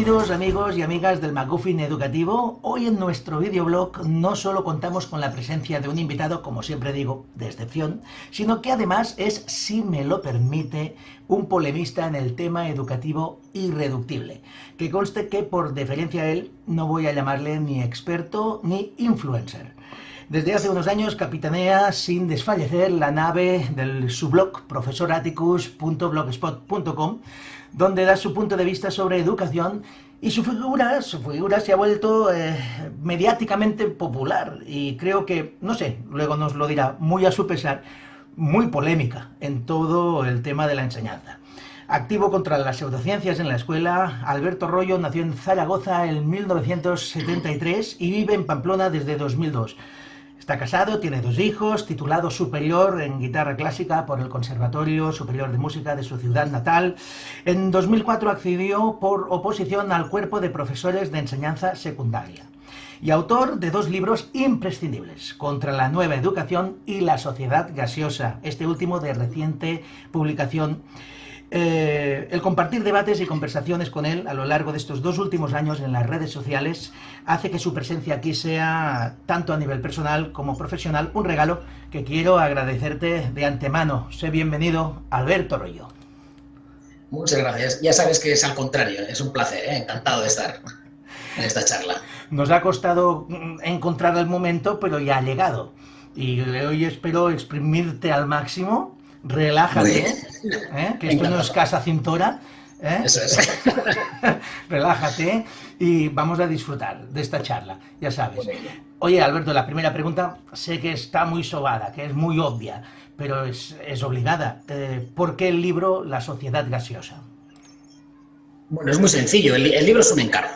Bienvenidos amigos y amigas del McGuffin Educativo. Hoy en nuestro videoblog no solo contamos con la presencia de un invitado, como siempre digo, de excepción, sino que además es, si me lo permite, un polemista en el tema educativo irreductible. Que conste que por deferencia a él no voy a llamarle ni experto ni influencer. Desde hace unos años capitanea sin desfallecer la nave del su blog profesoraticus.blogspot.com, donde da su punto de vista sobre educación y su figura se ha vuelto mediáticamente popular y creo que, no sé, luego nos lo dirá muy a su pesar, muy polémica en todo el tema de la enseñanza. Activo contra las pseudociencias en la escuela, Alberto Royo nació en Zaragoza en 1973 y vive en Pamplona desde 2002. Está casado, tiene 2 hijos, titulado superior en guitarra clásica por el Conservatorio Superior de Música de su ciudad natal. En 2004 accedió por oposición al cuerpo de profesores de enseñanza secundaria. Y autor de 2 libros imprescindibles, Contra la nueva educación y La sociedad gaseosa, este último de reciente publicación. El compartir debates y conversaciones con él a lo largo de estos 2 últimos años en las redes sociales hace que su presencia aquí sea, tanto a nivel personal como profesional, un regalo que quiero agradecerte de antemano. Sé bienvenido, Alberto Royo. Muchas gracias. Ya sabes que es al contrario, es un placer, encantado de estar en esta charla. Nos ha costado encontrar el momento, pero ya ha llegado. Y hoy espero exprimirte al máximo. Relájate, que esto no es casa cintora. Eso es. Relájate y vamos a disfrutar de esta charla, ya sabes. Oye, Alberto, la primera pregunta sé que está muy sobada, que es muy obvia, pero es obligada. ¿Por qué el libro La sociedad gaseosa? Bueno, es muy sencillo. El libro es un encargo.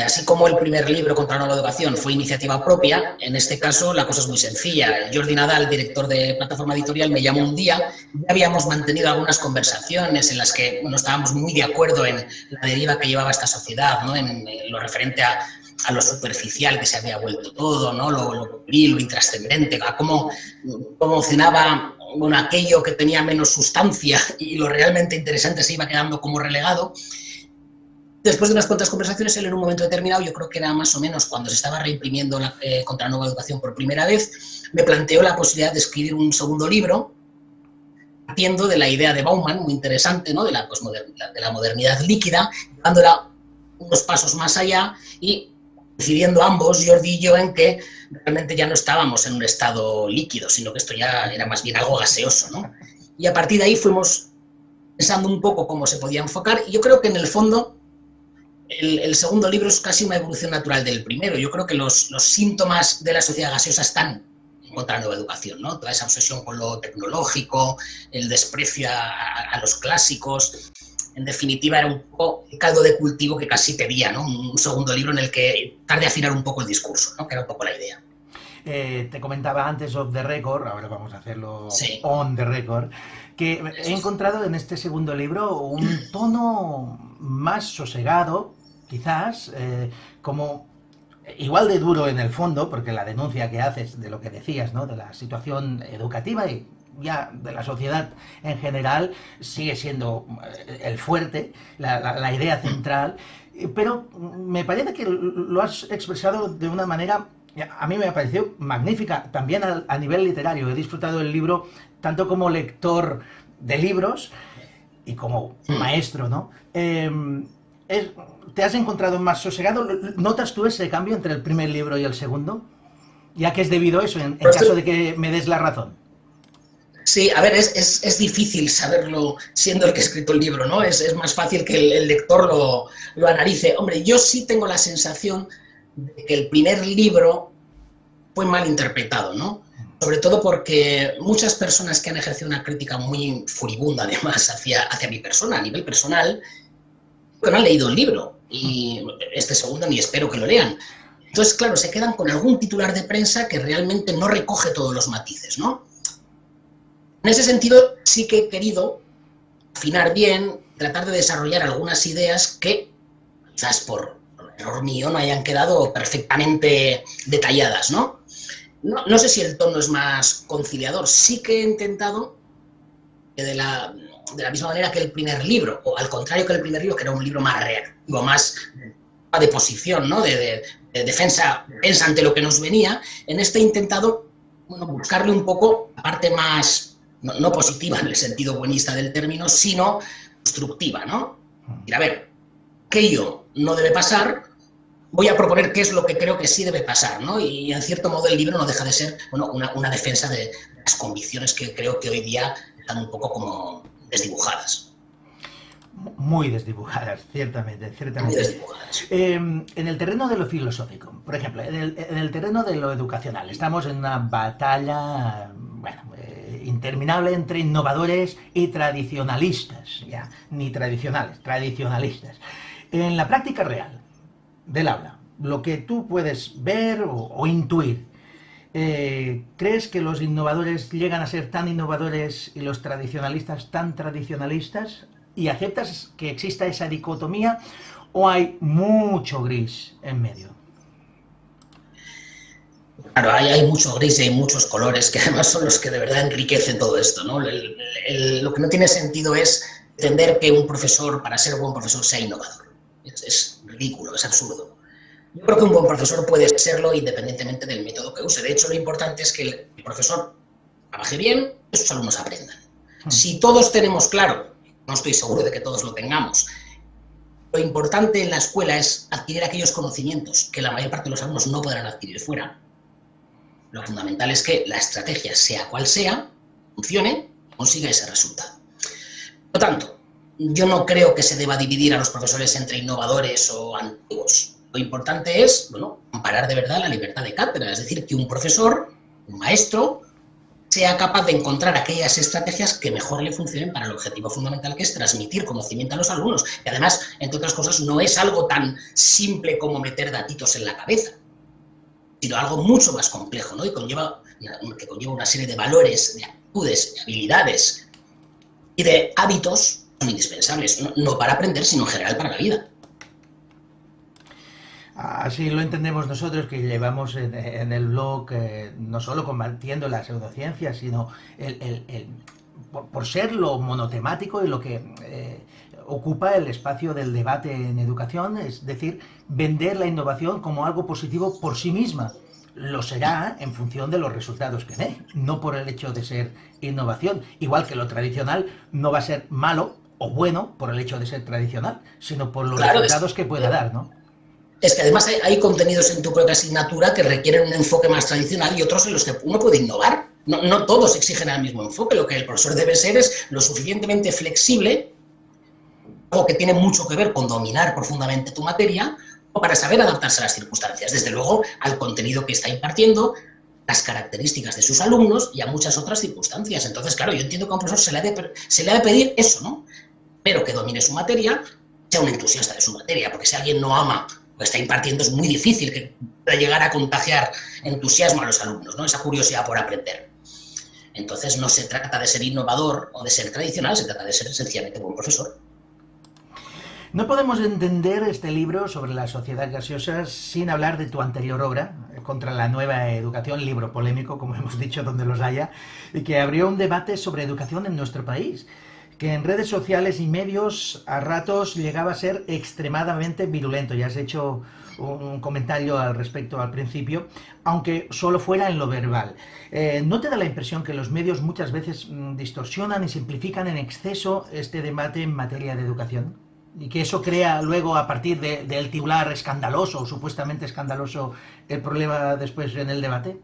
Así como el primer libro, Contra la nueva educación, fue iniciativa propia, en este caso la cosa es muy sencilla. Jordi Nadal, director de Plataforma Editorial, me llamó un día. Ya habíamos mantenido algunas conversaciones en las que no estábamos muy de acuerdo en la deriva que llevaba esta sociedad, ¿no? En lo referente a lo superficial que se había vuelto todo, ¿no? Lo pueril, lo intrascendente, a cómo cenaba, bueno, aquello que tenía menos sustancia y lo realmente interesante se iba quedando como relegado. Después de unas cuantas conversaciones, él en un momento determinado, yo creo que era más o menos cuando se estaba reimprimiendo Contra la nueva educación por primera vez, me planteó la posibilidad de escribir un segundo libro, partiendo de la idea de Bauman, muy interesante, ¿no? de la modernidad líquida, llevándola unos pasos más allá y decidiendo ambos, Jordi y yo, en que realmente ya no estábamos en un estado líquido, sino que esto ya era más bien algo gaseoso, ¿no? Y a partir de ahí fuimos pensando un poco cómo se podía enfocar, y yo creo que en el fondo el segundo libro es casi una evolución natural del primero. Yo creo que los síntomas de la sociedad gaseosa están en Contra la nueva educación, ¿no? Toda esa obsesión con lo tecnológico, el desprecio a los clásicos. En definitiva, era un poco el caldo de cultivo que casi pedía, ¿no? Un segundo libro en el que tarde afinar un poco el discurso, ¿no? Que era un poco la idea. Te comentaba antes off the record, ahora vamos a hacerlo Sí. on the record, que he encontrado en este segundo libro un tono más sosegado, quizás, como igual de duro en el fondo, porque la denuncia que haces de lo que decías, ¿no? De la situación educativa y ya de la sociedad en general, sigue siendo el fuerte, la idea central, pero me parece que lo has expresado de una manera, a mí me ha parecido magnífica, también a nivel literario. He disfrutado del libro tanto como lector de libros y como maestro, ¿no? ¿Te has encontrado más sosegado? ¿Notas tú ese cambio entre el primer libro y el segundo? Ya que es debido a eso, en caso de que me des la razón. Sí, a ver, es difícil saberlo siendo el que ha escrito el libro, ¿no? Es más fácil que el lector lo analice. Hombre, yo sí tengo la sensación de que el primer libro fue mal interpretado, ¿no? Sobre todo porque muchas personas que han ejercido una crítica muy furibunda, además, hacia mi persona, a nivel personal, que no han leído el libro, y este segundo ni espero que lo lean. Entonces, claro, se quedan con algún titular de prensa que realmente no recoge todos los matices, ¿no? En ese sentido, sí que he querido afinar bien, tratar de desarrollar algunas ideas que, quizás por error mío, no hayan quedado perfectamente detalladas, ¿no? No sé si el tono es más conciliador. Sí que he intentado que de la de la misma manera que el primer libro, o al contrario que el primer libro, que era un libro más reactivo, más de posición, ¿no? de defensa ante lo que nos venía, en este he intentado buscarle un poco la parte más, no positiva en el sentido buenista del término, sino constructiva, ¿no? Y a ver, aquello no debe pasar, voy a proponer qué es lo que creo que sí debe pasar, ¿no? Y en cierto modo el libro no deja de ser una defensa de las convicciones que creo que hoy día están un poco como desdibujadas. Muy desdibujadas, ciertamente. Muy desdibujadas. En el terreno de lo filosófico, por ejemplo, en el terreno de lo educacional, estamos en una batalla, bueno, interminable entre innovadores y tradicionalistas, ya, ni tradicionales, tradicionalistas. En la práctica real del aula, lo que tú puedes ver o intuir, ¿crees que los innovadores llegan a ser tan innovadores y los tradicionalistas tan tradicionalistas? ¿Y aceptas que exista esa dicotomía o hay mucho gris en medio? Claro, hay mucho gris y hay muchos colores que además son los que de verdad enriquecen todo esto, ¿no? Lo que no tiene sentido es entender que un profesor, para ser buen profesor, sea innovador. Es ridículo, es absurdo. Yo creo que un buen profesor puede serlo independientemente del método que use. De hecho, lo importante es que el profesor trabaje bien y sus alumnos aprendan. Si todos tenemos claro, no estoy seguro de que todos lo tengamos, lo importante en la escuela es adquirir aquellos conocimientos que la mayor parte de los alumnos no podrán adquirir fuera. Lo fundamental es que la estrategia, sea cual sea, funcione, consiga ese resultado. Por lo tanto, yo no creo que se deba dividir a los profesores entre innovadores o antiguos. Lo importante es, bueno, amparar de verdad la libertad de cátedra, es decir, que un profesor, un maestro, sea capaz de encontrar aquellas estrategias que mejor le funcionen para el objetivo fundamental, que es transmitir conocimiento a los alumnos. Y además, entre otras cosas, no es algo tan simple como meter datitos en la cabeza, sino algo mucho más complejo, ¿no? Y que conlleva una serie de valores, de actitudes, de habilidades y de hábitos que son indispensables, no para aprender, sino en general para la vida. Así lo entendemos nosotros que llevamos en el blog, no solo combatiendo las pseudociencias, sino por ser lo monotemático y lo que ocupa el espacio del debate en educación, es decir, vender la innovación como algo positivo por sí misma. Lo será en función de los resultados que dé, no por el hecho de ser innovación. Igual que lo tradicional no va a ser malo o bueno por el hecho de ser tradicional, sino por los resultados que pueda dar, ¿no? Es que además hay contenidos en tu propia asignatura que requieren un enfoque más tradicional y otros en los que uno puede innovar. No todos exigen el mismo enfoque. Lo que el profesor debe ser es lo suficientemente flexible, algo que tiene mucho que ver con dominar profundamente tu materia, o para saber adaptarse a las circunstancias. Desde luego, al contenido que está impartiendo, las características de sus alumnos y a muchas otras circunstancias. Entonces, claro, yo entiendo que a un profesor se le ha de pedir eso, ¿no? Pero que domine su materia, sea un entusiasta de su materia, porque si alguien no ama lo que está impartiendo, es muy difícil que pueda llegar a contagiar entusiasmo a los alumnos, ¿no? Esa curiosidad por aprender. Entonces no se trata de ser innovador o de ser tradicional, se trata de ser sencillamente buen profesor. No podemos entender este libro sobre la sociedad gaseosa sin hablar de tu anterior obra, Contra la nueva educación, libro polémico, como hemos dicho, donde los haya, y que abrió un debate sobre educación en nuestro país, que en redes sociales y medios a ratos llegaba a ser extremadamente virulento. Ya has hecho un comentario al respecto al principio, aunque solo fuera en lo verbal. ¿No te da la impresión que los medios muchas veces distorsionan y simplifican en exceso este debate en materia de educación? Y que eso crea luego, a partir del titular escandaloso o supuestamente escandaloso, el problema después en el debate.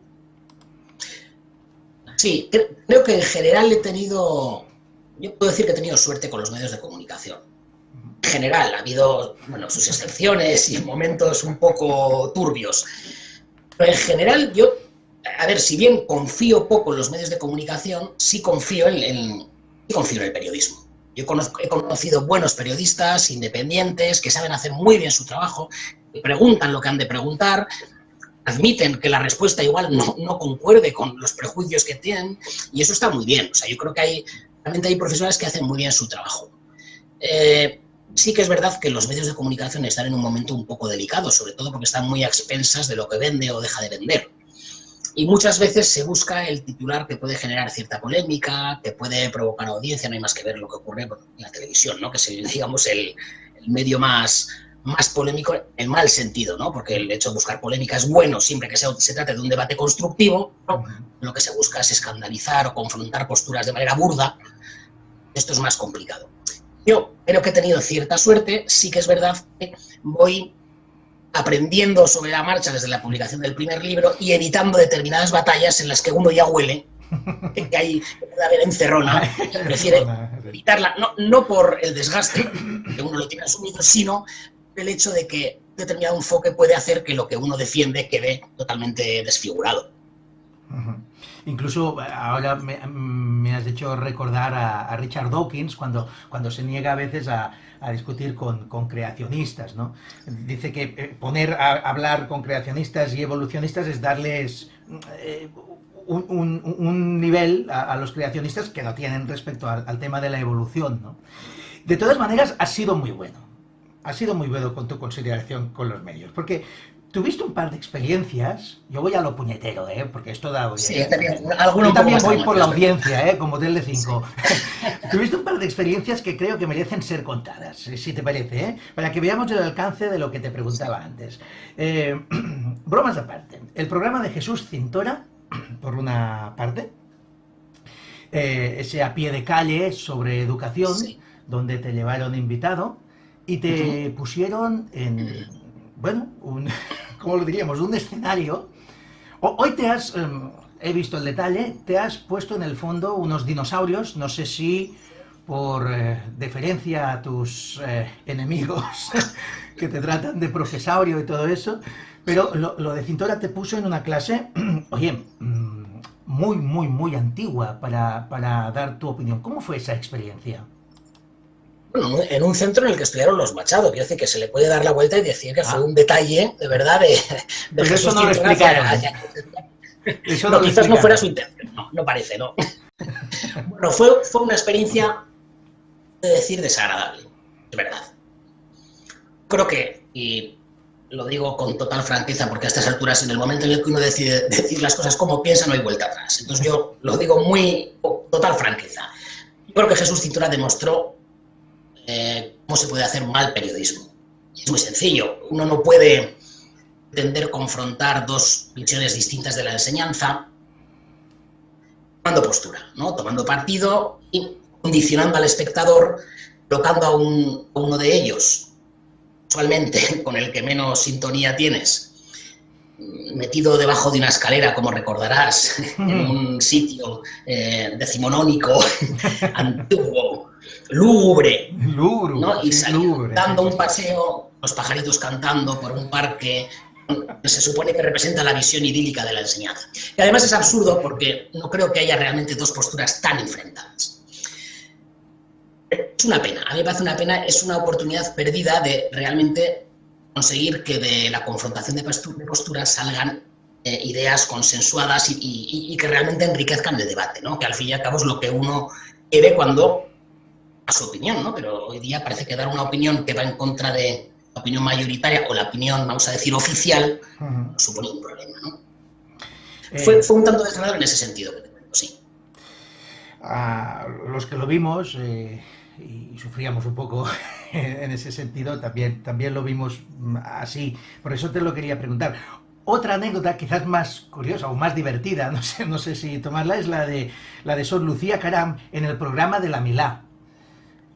Sí, creo que en general yo puedo decir que he tenido suerte con los medios de comunicación. En general, ha habido, bueno, sus excepciones y momentos un poco turbios. Pero en general, yo, a ver, si bien confío poco en los medios de comunicación, sí confío en el periodismo. Yo he conocido buenos periodistas independientes que saben hacer muy bien su trabajo, que preguntan lo que han de preguntar, admiten que la respuesta igual no concuerde con los prejuicios que tienen, y eso está muy bien. O sea, yo creo que realmente hay profesores que hacen muy bien su trabajo. Sí que es verdad que los medios de comunicación están en un momento un poco delicado, sobre todo porque están muy a expensas de lo que vende o deja de vender. Y muchas veces se busca el titular que puede generar cierta polémica, que puede provocar audiencia, no hay más que ver lo que ocurre en la televisión, ¿no? Que es, digamos, el medio más polémico en el mal sentido, ¿no? Porque el hecho de buscar polémica es bueno siempre que se trate de un debate constructivo, ¿no? Lo que se busca es escandalizar o confrontar posturas de manera burda. Esto es más complicado. Yo creo que he tenido cierta suerte, sí que es verdad que voy aprendiendo sobre la marcha desde la publicación del primer libro y evitando determinadas batallas en las que uno ya huele que puede haber encerrona, prefiere evitarla, no por el desgaste que uno lo tiene asumido, sino el hecho de que determinado enfoque puede hacer que lo que uno defiende quede totalmente desfigurado. Incluso ahora me has hecho recordar a Richard Dawkins cuando se niega a veces a discutir con creacionistas, ¿no? Dice que poner a hablar con creacionistas y evolucionistas es darles un nivel a los creacionistas que no tienen respecto al tema de la evolución, ¿no? De todas maneras, ha sido muy bueno. Ha sido muy bueno con tu consideración con los medios, porque tuviste un par de experiencias. Yo voy a lo puñetero, porque esto da audiencia. Sí, yo también voy por la audiencia, como Tele5. Sí. Tuviste un par de experiencias que creo que merecen ser contadas, si te parece, para que veamos el alcance de lo que te preguntaba antes. Bromas aparte. El programa de Jesús Cintora, por una parte, ese a pie de calle sobre educación, sí, donde te llevaron invitado y te pusieron en, bueno, ¿cómo lo diríamos? Un escenario. Hoy te has, he visto el detalle, te has puesto en el fondo unos dinosaurios, no sé si por deferencia a tus enemigos que te tratan de profesaurio y todo eso, pero lo de Cintora te puso en una clase, oye, muy antigua para dar tu opinión. ¿Cómo fue esa experiencia? Bueno, en un centro en el que estudiaron los Machado, quiero decir que se le puede dar la vuelta y decir que fue un detalle, de verdad, de pero eso no lo explicaron. Eso no, quizás no fuera su intención, no parece, ¿no? Bueno, fue una experiencia, de decir, desagradable, de verdad. Creo que, y lo digo con total franqueza, porque a estas alturas, en el momento en el que uno decide decir las cosas como piensa, no hay vuelta atrás. Entonces yo lo digo total franqueza. Yo creo que Jesús Cintora demostró cómo se puede hacer mal periodismo. Es muy sencillo. Uno no puede pretender confrontar dos visiones distintas de la enseñanza tomando postura, ¿no? Tomando partido y condicionando al espectador, colocando a uno de ellos, usualmente con el que menos sintonía tienes, metido debajo de una escalera, como recordarás, en un sitio decimonónico, antiguo, lúgubre, ¿no? Y dando un paseo, los pajaritos cantando por un parque que se supone que representa la visión idílica de la enseñanza. Y además es absurdo porque no creo que haya realmente dos posturas tan enfrentadas. Es una pena, a mí me parece una pena, es una oportunidad perdida de realmente conseguir que de la confrontación de posturas salgan ideas consensuadas y que realmente enriquezcan el debate, ¿no? Que al fin y al cabo es lo que uno quiere cuando a su opinión, ¿no? Pero hoy día parece que dar una opinión que va en contra de la opinión mayoritaria o la opinión, vamos a decir, oficial, supone un problema, ¿no? Fue un tanto desagradable en ese sentido, que te cuento, sí. Los que lo vimos y sufríamos un poco en ese sentido, también lo vimos así. Por eso te lo quería preguntar. Otra anécdota quizás más curiosa o más divertida, no sé si tomarla, es la de Sor Lucía Caram en el programa de la Milá.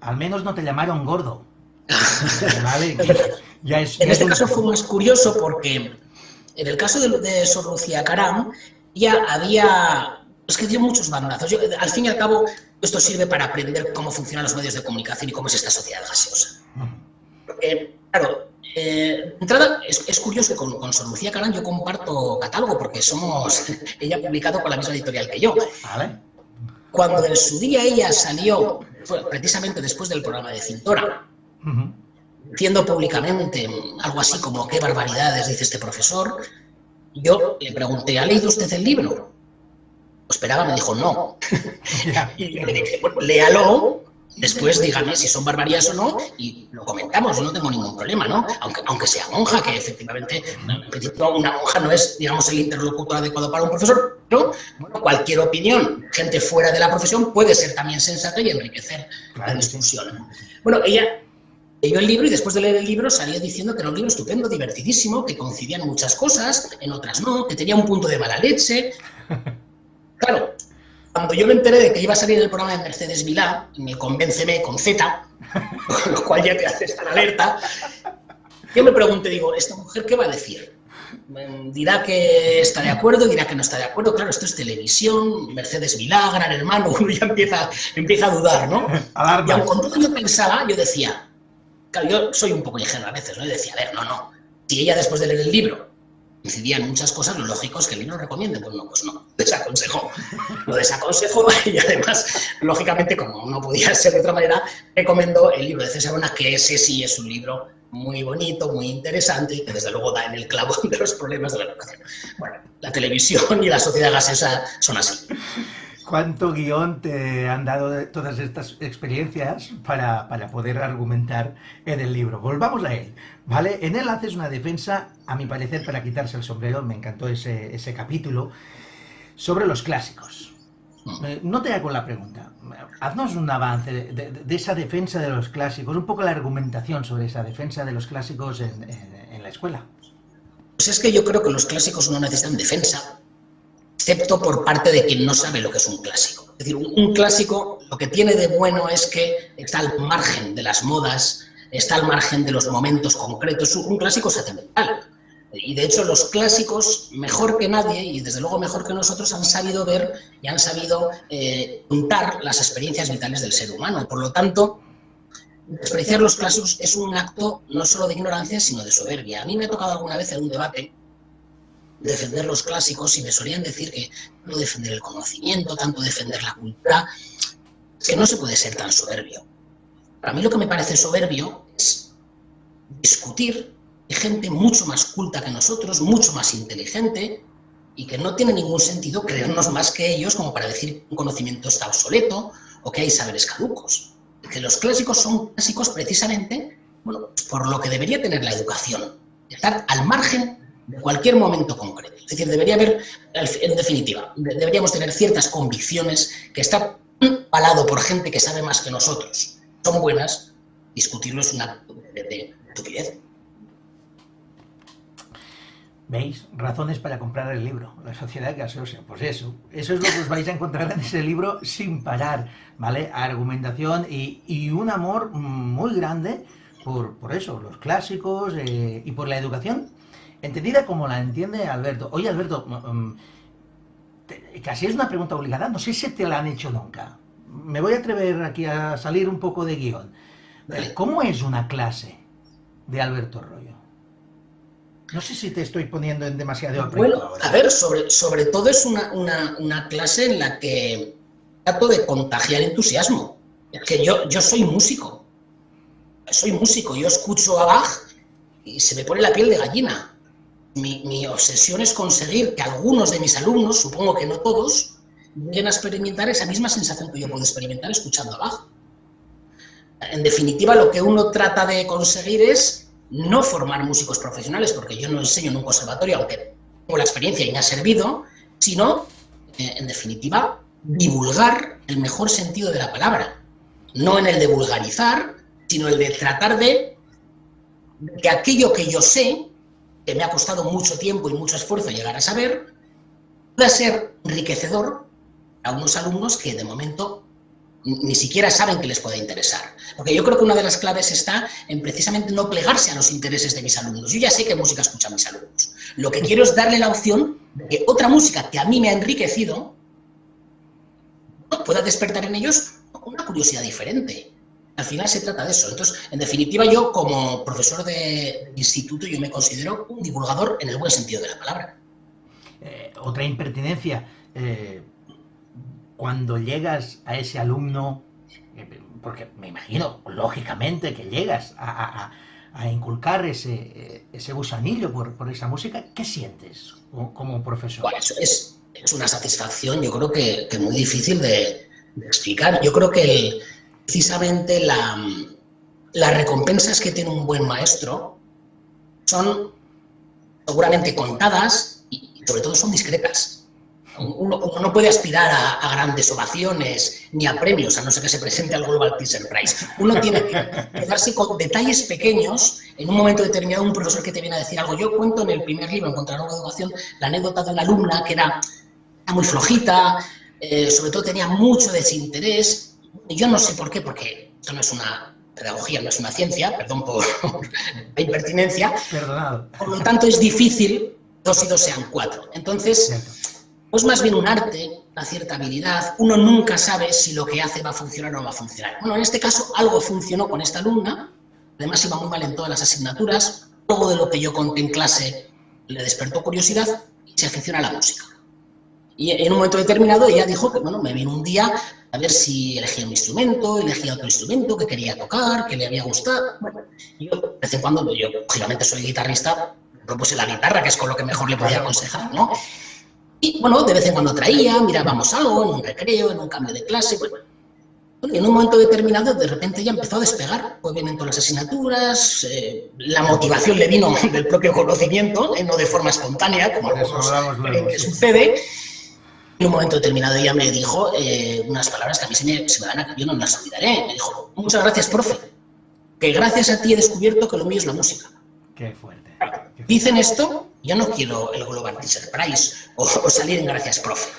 Al menos no te llamaron gordo. ¿Vale? En este caso fue más curioso porque en el caso de Sor Lucía Caram ya había... Es que dio muchos bandazos. Al fin y al cabo, esto sirve para aprender cómo funcionan los medios de comunicación y cómo es esta sociedad gaseosa. Porque, claro, de entrada, es curioso que con Sor Lucía Caram yo comparto catálogo porque ella ha publicado con la misma editorial que yo. ¿Vale? Cuando en su día ella salió, fue precisamente después del programa de Cintora, diciendo públicamente algo así como qué barbaridades dice este profesor, yo le pregunté, ¿ha leído usted el libro? Lo esperaba, me dijo no. Y le dije, bueno, léalo Después dígame si son barbaridades o no y lo comentamos, yo no tengo ningún problema, ¿no? Aunque sea monja, que efectivamente en principio una monja no es, digamos, el interlocutor adecuado para un profesor, pero bueno, cualquier opinión, gente fuera de la profesión, puede ser también sensata y enriquecer la discusión. Bueno, ella leyó el libro y después de leer el libro salió diciendo que era un libro estupendo, divertidísimo, que coincidían muchas cosas, en otras no, que tenía un punto de mala leche. Claro, cuando yo me enteré de que iba a salir el programa de Mercedes Vilá, en el Convénceme con Z, con lo cual ya te hace estar alerta, yo me pregunté, digo, ¿esta mujer qué va a decir? Dirá que está de acuerdo, dirá que no está de acuerdo. Claro, esto es televisión, Mercedes Vilá, Gran Hermano, uno ya empieza a dudar, ¿no? Y aun con todo yo pensaba, yo decía, claro, yo soy un poco ingenuo a veces, ¿no? Yo decía, a ver, no, si ella después de leer el libro incidía en muchas cosas, lo lógico es que el libro recomiende. Pues no, desaconsejó. Lo desaconsejó y además, lógicamente, como no podía ser de otra manera, recomendó el libro de César Bona, que ese sí es un libro muy bonito, muy interesante y que desde luego da en el clavo de los problemas de la educación. Bueno, la televisión y la sociedad gaseosa son así. ¿Cuánto guión te han dado todas estas experiencias para poder argumentar en el libro? Volvamos a él, ¿vale? En él haces una defensa, a mi parecer, para quitarse el sombrero, me encantó ese capítulo, sobre los clásicos. No te hago la pregunta, haznos un avance de esa defensa de los clásicos, un poco la argumentación sobre esa defensa de los clásicos en la escuela. Pues es que yo creo que los clásicos no necesitan defensa, excepto por parte de quien no sabe lo que es un clásico. Es decir, un clásico lo que tiene de bueno es que está al margen de las modas, está al margen de los momentos concretos. Un clásico es atemporal. Y de hecho los clásicos, mejor que nadie, y desde luego mejor que nosotros, han sabido ver y han sabido contar las experiencias vitales del ser humano. Por lo tanto, despreciar los clásicos es un acto no solo de ignorancia, sino de soberbia. A mí me ha tocado alguna vez en un debate defender los clásicos y me solían decir que no defender el conocimiento, tanto defender la cultura, que no se puede ser tan soberbio. Para mí lo que me parece soberbio es discutir de gente mucho más culta que nosotros, mucho más inteligente, y que no tiene ningún sentido creernos más que ellos como para decir que un conocimiento está obsoleto o que hay saberes caducos. Que los clásicos son clásicos precisamente, bueno, por lo que debería tener la educación, estar al margen de cualquier momento concreto. Es decir, debería haber, en definitiva, deberíamos tener ciertas convicciones que están avalado por gente que sabe más que nosotros. Son buenas, discutirlo es un acto de estupidez. ¿Veis? Razones para comprar el libro, La sociedad gaseosa. Pues eso es lo que os vais a encontrar en ese libro sin parar, ¿vale? Argumentación y un amor muy grande por eso, los clásicos y por la educación, entendida como la entiende Alberto. Oye, Alberto, casi es una pregunta obligada, no sé si te la han hecho nunca. Me voy a atrever aquí a salir un poco de guión. ¿Cómo es una clase de Alberto Royo? No sé si te estoy poniendo en demasiado aprieto. Bueno, ahora. A ver, sobre todo es una clase en la que trato de contagiar entusiasmo. Es que yo soy músico. Yo escucho a Bach y se me pone la piel de gallina. Mi obsesión es conseguir que algunos de mis alumnos, supongo que no todos, lleguen a experimentar esa misma sensación que yo puedo experimentar escuchando a Bach. En definitiva, lo que uno trata de conseguir es no formar músicos profesionales, porque yo no enseño en un conservatorio, aunque tengo la experiencia y me ha servido, sino, en definitiva, divulgar el mejor sentido de la palabra. No en el de vulgarizar, sino el de tratar de que aquello que yo sé, que me ha costado mucho tiempo y mucho esfuerzo llegar a saber, pueda ser enriquecedor a unos alumnos que de momento ni siquiera saben que les puede interesar. Porque yo creo que una de las claves está en precisamente no plegarse a los intereses de mis alumnos. Yo ya sé qué música escuchan mis alumnos. Lo que quiero es darle la opción de que otra música que a mí me ha enriquecido pueda despertar en ellos una curiosidad diferente. Al final se trata de eso. Entonces, en definitiva, yo como profesor de instituto, yo me considero un divulgador en el buen sentido de la palabra. Otra impertinencia. Cuando llegas a ese alumno, porque me imagino, lógicamente, que llegas a inculcar ese gusanillo por esa música, ¿qué sientes como profesor? Bueno, es una satisfacción, yo creo que muy difícil de explicar. Yo creo que precisamente las recompensas que tiene un buen maestro son seguramente contadas y sobre todo son discretas. Uno no puede aspirar a grandes ovaciones ni a premios, a no ser que se presente al Global Teacher Prize. Uno tiene que quedarse con detalles pequeños. En un momento determinado, un profesor que te viene a decir algo. Yo cuento en el primer libro, Encontrar una educación, la anécdota de una alumna que era muy flojita, sobre todo tenía mucho desinterés. Y yo no sé por qué, porque esto no es una pedagogía, no es una ciencia, perdón por la impertinencia. Perdonado. Por lo tanto, es difícil 2 y 2 sean 4. Entonces, pues más bien un arte, una cierta habilidad. Uno nunca sabe si lo que hace va a funcionar o no va a funcionar. Bueno, en este caso algo funcionó con esta alumna, además iba muy mal en todas las asignaturas, algo de lo que yo conté en clase le despertó curiosidad y se aficionó a la música. Y en un momento determinado ella dijo que, bueno, me vino un día a ver si elegía un instrumento, elegía otro instrumento que quería tocar, que le había gustado. Bueno, yo, de vez en cuando, yo lógicamente soy guitarrista, propuse la guitarra, que es con lo que mejor le podía aconsejar, ¿no? Y, bueno, de vez en cuando traía, mirábamos algo, en un recreo, en un cambio de clase, bueno. Y en un momento determinado, de repente ella empezó a despegar, pues vienen todas las asignaturas, la motivación le vino del propio conocimiento, no de forma espontánea, como algunos que sucede. En un momento determinado ella me dijo unas palabras que a mí se me van a... Yo no me las olvidaré. Me dijo, muchas gracias, profe, que gracias a ti he descubierto que lo mío es la música. Qué fuerte. Dicen esto, yo no quiero el Global Teacher Prize o salir en gracias, profe.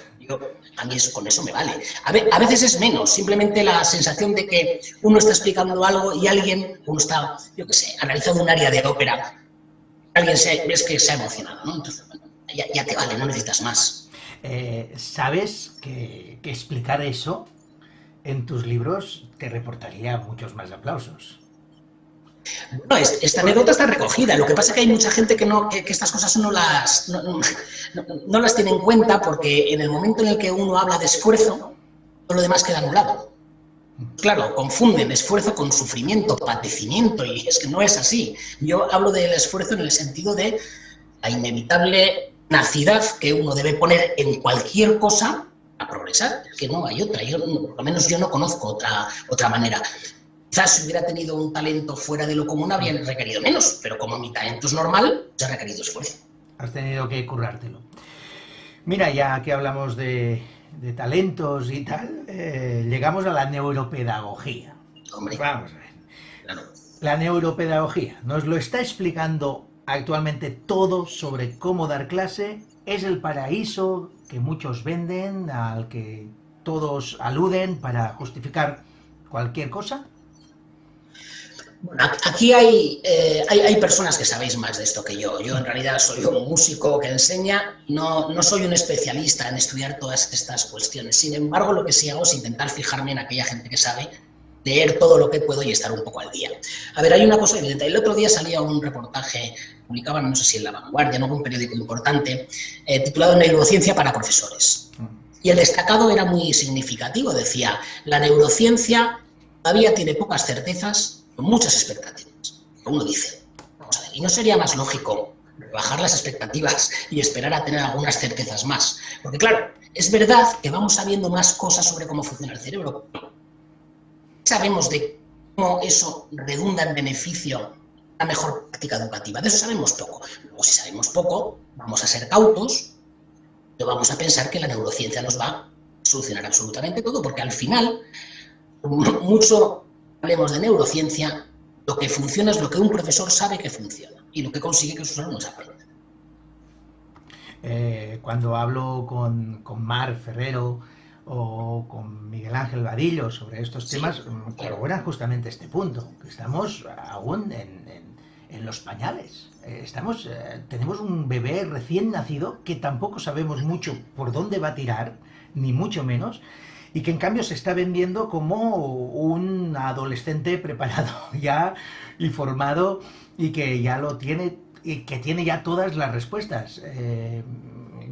A mí con eso me vale. A veces es menos, simplemente la sensación de que uno está explicando algo y uno está, yo qué sé, analizando un área de ópera, alguien ves que se ha emocionado, ¿no? Entonces, bueno, ya te vale, no necesitas más. ¿Sabes que explicar eso en tus libros te reportaría muchos más aplausos? Bueno, esta anécdota está recogida. Lo que pasa es que hay mucha gente que estas cosas no las tiene en cuenta, porque en el momento en el que uno habla de esfuerzo, todo lo demás queda anulado. Claro, confunden esfuerzo con sufrimiento, padecimiento, y es que no es así. Yo hablo del esfuerzo en el sentido de la inevitable tenacidad que uno debe poner en cualquier cosa a progresar. Es que no hay otra. Por lo menos yo no conozco otra manera. Quizás si hubiera tenido un talento fuera de lo común habría requerido menos, pero como mi talento es normal, se ha requerido esfuerzo. Has tenido que currártelo. Mira, ya que hablamos de talentos y tal, llegamos a la neuropedagogía. Hombre, vamos a ver. Claro. La neuropedagogía nos lo está explicando actualmente todo sobre cómo dar clase. Es el paraíso que muchos venden, al que todos aluden para justificar cualquier cosa. Bueno, aquí hay personas que sabéis más de esto que yo. Yo en realidad soy un músico que enseña, no soy un especialista en estudiar todas estas cuestiones. Sin embargo, lo que sí hago es intentar fijarme en aquella gente que sabe, leer todo lo que puedo y estar un poco al día. A ver, hay una cosa evidente. El otro día salía un reportaje, publicaban, no sé si en La Vanguardia, en algún periódico importante, titulado Neurociencia para profesores. Y el destacado era muy significativo. Decía, la neurociencia todavía tiene pocas certezas, con muchas expectativas. Uno dice, vamos a ver, ¿y no sería más lógico bajar las expectativas y esperar a tener algunas certezas más? Porque claro, es verdad que vamos sabiendo más cosas sobre cómo funciona el cerebro. Sabemos de cómo eso redunda en beneficio de una mejor práctica educativa. De eso sabemos poco. Luego, si sabemos poco, vamos a ser cautos, no vamos a pensar que la neurociencia nos va a solucionar absolutamente todo, porque al final, mucho hablemos de neurociencia, lo que funciona es lo que un profesor sabe que funciona y lo que consigue que sus alumnos aprendan. Cuando hablo con Mar Ferrero o con Miguel Ángel Vadillo sobre estos temas, corroboran justamente este punto, que estamos aún en los pañales. Tenemos un bebé recién nacido que tampoco sabemos mucho por dónde va a tirar, ni mucho menos, y que en cambio se está vendiendo como un adolescente preparado ya y formado y que ya lo tiene y que tiene ya todas las respuestas.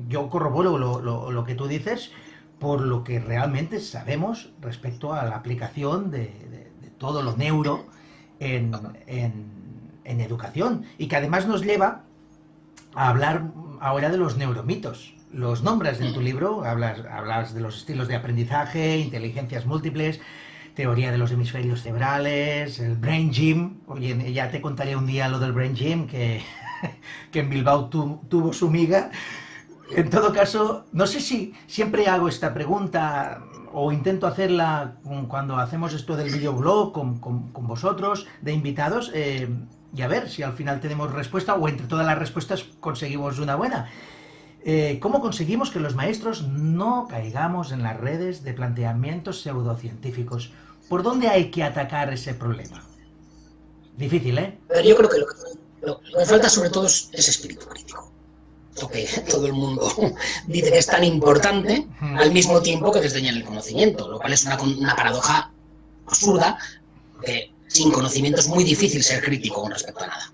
Yo corroboro lo que tú dices por lo que realmente sabemos respecto a la aplicación de todo lo neuro en educación, y que además nos lleva a hablar ahora de los neuromitos. Los nombres en tu libro, hablas de los estilos de aprendizaje, inteligencias múltiples, teoría de los hemisferios cerebrales, el Brain Gym. Oye, ya te contaré un día lo del Brain Gym, que en Bilbao tuvo su miga. En todo caso, no sé si siempre hago esta pregunta o intento hacerla cuando hacemos esto del videoblog con vosotros, de invitados, y a ver si al final tenemos respuesta o entre todas las respuestas conseguimos una buena. ¿Cómo conseguimos que los maestros no caigamos en las redes de planteamientos pseudocientíficos? ¿Por dónde hay que atacar ese problema? Difícil, ¿eh? Yo creo que lo que falta sobre todo es espíritu crítico. Lo que todo el mundo dice que es tan importante al mismo tiempo que desdeñan el conocimiento, lo cual es una paradoja absurda, porque sin conocimiento es muy difícil ser crítico con respecto a nada.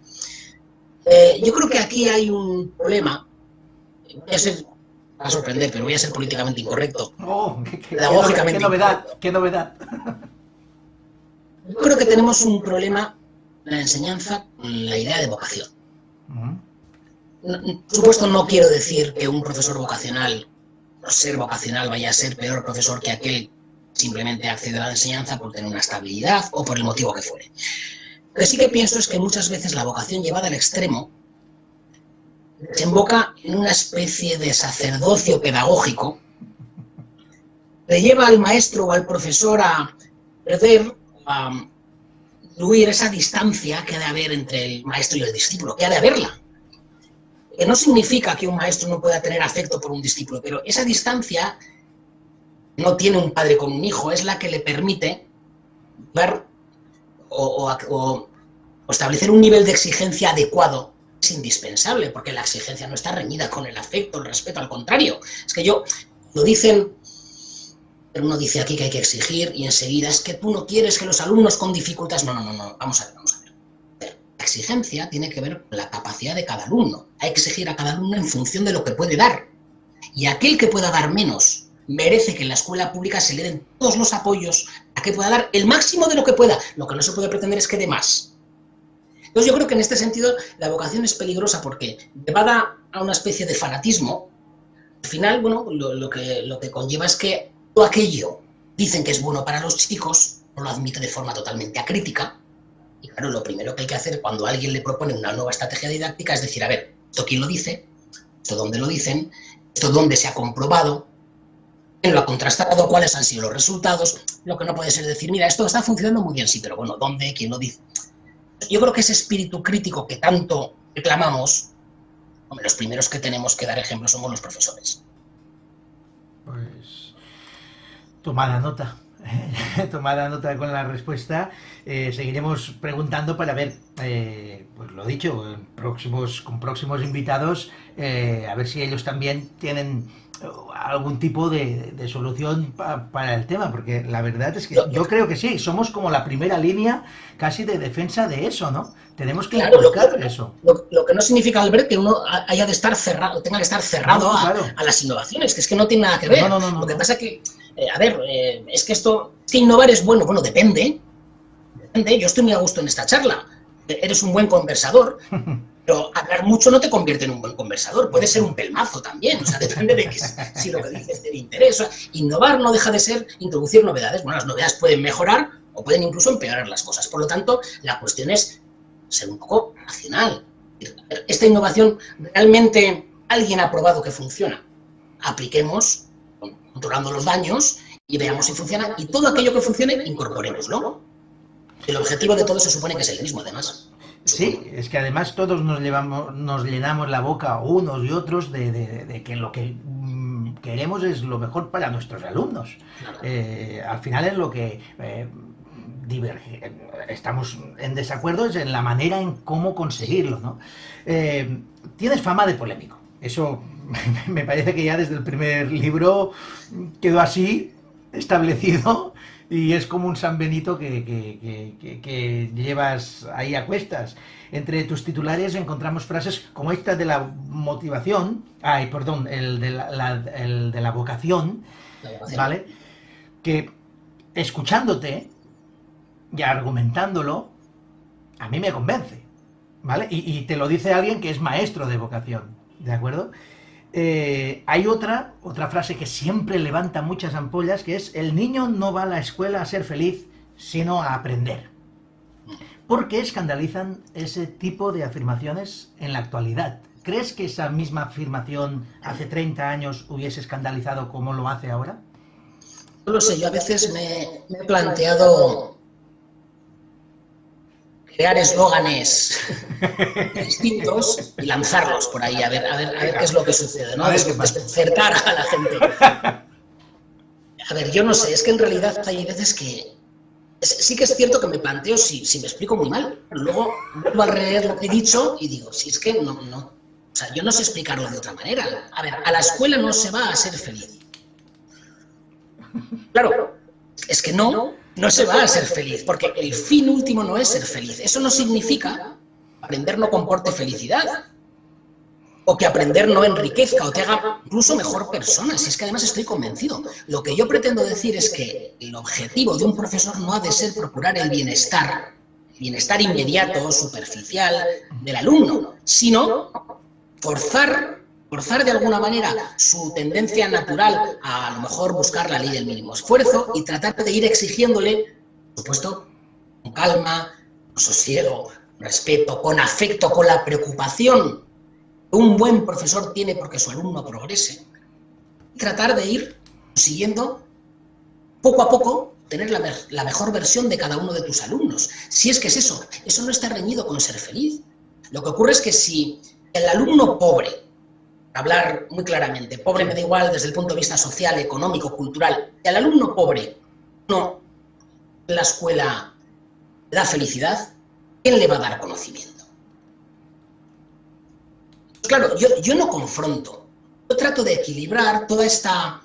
Yo creo que aquí hay un problema. Va a sorprender, pero voy a ser políticamente incorrecto. Oh, pedagógicamente qué novedad, incorrecto. qué novedad. Yo creo que tenemos un problema en la enseñanza con la idea de vocación. Por supuesto, no quiero decir que un profesor vocacional, por ser vocacional, vaya a ser peor profesor que aquel que simplemente accede a la enseñanza por tener una estabilidad o por el motivo que fuere. Lo que sí que pienso es que muchas veces la vocación llevada al extremo desemboca en una especie de sacerdocio pedagógico que lleva al maestro o al profesor a perder, a incluir esa distancia que ha de haber entre el maestro y el discípulo, que ha de haberla. Que no significa que un maestro no pueda tener afecto por un discípulo, pero esa distancia no tiene un padre con un hijo, es la que le permite ver o establecer un nivel de exigencia adecuado. Es indispensable, porque la exigencia no está reñida con el afecto, el respeto, al contrario. Es que lo dicen, pero uno dice aquí que hay que exigir y enseguida es que tú no quieres que los alumnos con dificultades... No, vamos a ver. La exigencia tiene que ver con la capacidad de cada alumno. Hay que exigir a cada alumno en función de lo que puede dar. Y aquel que pueda dar menos merece que en la escuela pública se le den todos los apoyos a que pueda dar el máximo de lo que pueda. Lo que no se puede pretender es que dé más. Entonces yo creo que en este sentido la vocación es peligrosa porque llevada a una especie de fanatismo, al final, bueno, lo que conlleva es que todo aquello dicen que es bueno para los chicos, no lo admite de forma totalmente acrítica. Y claro, lo primero que hay que hacer cuando alguien le propone una nueva estrategia didáctica es decir, a ver, ¿esto quién lo dice? ¿Esto dónde lo dicen? ¿Esto dónde se ha comprobado? ¿Quién lo ha contrastado? ¿Cuáles han sido los resultados? Lo que no puede ser decir, mira, esto está funcionando muy bien, sí, pero bueno, ¿dónde? ¿Quién lo dice? Yo creo que ese espíritu crítico que tanto reclamamos, hombre, los primeros que tenemos que dar ejemplo somos los profesores. Pues tomada nota. Tomada nota con la respuesta. Seguiremos preguntando para ver, pues lo dicho, con próximos invitados, a ver si ellos también tienen algún tipo de solución para el tema, porque la verdad es que yo creo que sí, somos como la primera línea casi de defensa de eso, ¿no? Tenemos que inculcar eso. Lo que no significa, Albert, que uno haya de estar cerrado, tenga que estar cerrado claro. a las innovaciones, que es que no tiene nada que ver. Lo que pasa es que, es que innovar es bueno. Bueno, depende. Yo estoy muy a gusto en esta charla. Eres un buen conversador, pero hablar mucho no te convierte en un buen conversador. Puede ser un pelmazo también. O sea, depende de si lo que dices te interesa. O sea, innovar no deja de ser introducir novedades. Bueno, las novedades pueden mejorar o pueden incluso empeorar las cosas. Por lo tanto, la cuestión es ser un poco racional. Esta innovación realmente alguien ha probado que funciona. Apliquemos, controlando los daños, y veamos si funciona. Y todo aquello que funcione, incorporémoslo. El objetivo de todo se supone que es el mismo, además. Sí, es que además todos nos llenamos la boca unos y otros de que lo que queremos es lo mejor para nuestros alumnos. Claro. Al final es lo que estamos en desacuerdo es en la manera en cómo conseguirlo, ¿no? Tienes fama de polémico. Eso me parece que ya desde el primer libro quedó así establecido. Y es como un San Benito que llevas ahí a cuestas. Entre tus titulares encontramos frases como esta de la motivación, el de la vocación, ¿vale? Que escuchándote y argumentándolo, a mí me convence, ¿vale? Y te lo dice alguien que es maestro de vocación, ¿de acuerdo? Hay otra frase que siempre levanta muchas ampollas, que es: el niño no va a la escuela a ser feliz, sino a aprender. ¿Por qué escandalizan ese tipo de afirmaciones en la actualidad? ¿Crees que esa misma afirmación hace 30 años hubiese escandalizado como lo hace ahora? No lo sé, yo a veces me he planteado crear eslóganes distintos y lanzarlos por ahí, a ver qué es lo que sucede, ¿no? Desconcertar a la gente. A ver, yo no sé, es que en realidad hay veces que sí que es cierto que me planteo si me explico muy mal, pero luego vuelvo a leer lo que he dicho y digo, si es que no, o sea, yo no sé explicarlo de otra manera. A ver, a la escuela no se va a ser feliz. Claro, es que no se va a ser feliz, porque el fin último no es ser feliz. Eso no significa que aprender no comporte felicidad, o que aprender no enriquezca, o te haga incluso mejor persona, si es que además estoy convencido. Lo que yo pretendo decir es que el objetivo de un profesor no ha de ser procurar el bienestar inmediato, superficial del alumno, sino forzar de alguna manera su tendencia natural a lo mejor buscar la ley del mínimo esfuerzo y tratar de ir exigiéndole, por supuesto, con calma, con sosiego, con respeto, con afecto, con la preocupación que un buen profesor tiene porque su alumno progrese, y tratar de ir consiguiendo poco a poco tener la mejor versión de cada uno de tus alumnos. Si es que es eso no está reñido con ser feliz. Lo que ocurre es que si el alumno pobre, hablar muy claramente, pobre me da igual desde el punto de vista social, económico, cultural, si al alumno pobre no en la escuela le da felicidad, ¿quién le va a dar conocimiento? Claro, yo no confronto, yo trato de equilibrar toda esta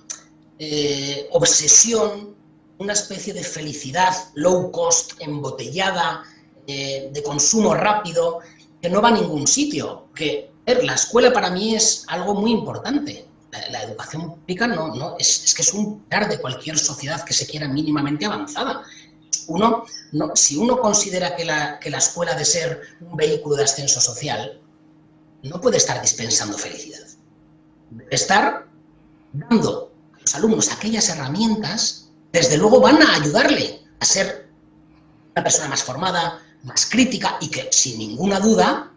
obsesión, una especie de felicidad low cost, embotellada, de consumo rápido, que no va a ningún sitio. Que la escuela para mí es algo muy importante. La educación pública es que es un pilar de cualquier sociedad que se quiera mínimamente avanzada. Si uno considera que la escuela ha de ser un vehículo de ascenso social, no puede estar dispensando felicidad. Debe estar dando a los alumnos aquellas herramientas, desde luego van a ayudarle a ser una persona más formada, más crítica y que, sin ninguna duda,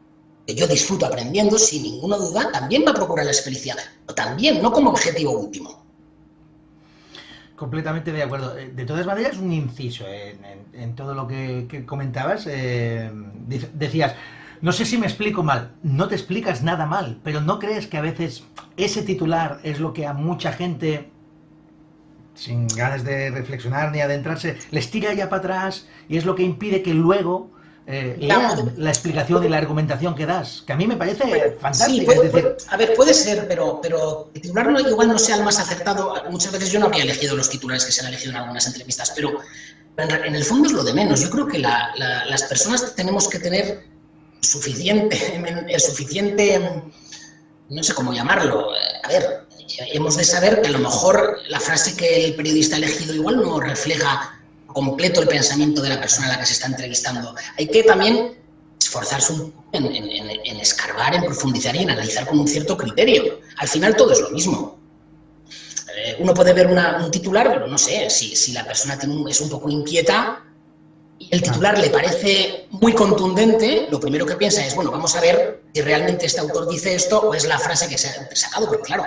que yo disfruto aprendiendo, sin ninguna duda, también va a procurarles felicidad, pero también, no como objetivo último. Completamente de acuerdo. De todas maneras, un inciso en todo lo que comentabas. Decías, no sé si me explico mal. No te explicas nada mal, pero ¿no crees que a veces ese titular es lo que a mucha gente, sin ganas de reflexionar ni adentrarse, les tira ya para atrás y es lo que impide que luego lean la explicación y la argumentación que das? Que a mí me parece fantástica. Sí, a ver, puede ser, pero el titular igual no sea el más acertado. Muchas veces yo no habría elegido los titulares que se han elegido en algunas entrevistas, pero en el fondo es lo de menos. Yo creo que las personas tenemos que tener suficiente, no sé cómo llamarlo. A ver, hemos de saber que a lo mejor la frase que el periodista ha elegido igual no refleja completo el pensamiento de la persona a la que se está entrevistando. Hay que también esforzarse un poco en escarbar, en profundizar y en analizar con un cierto criterio. Al final todo es lo mismo. Uno puede ver un titular, pero no sé, si la persona es un poco inquieta y el titular le parece muy contundente, lo primero que piensa es, bueno, vamos a ver si realmente este autor dice esto o es la frase que se ha sacado. Porque claro,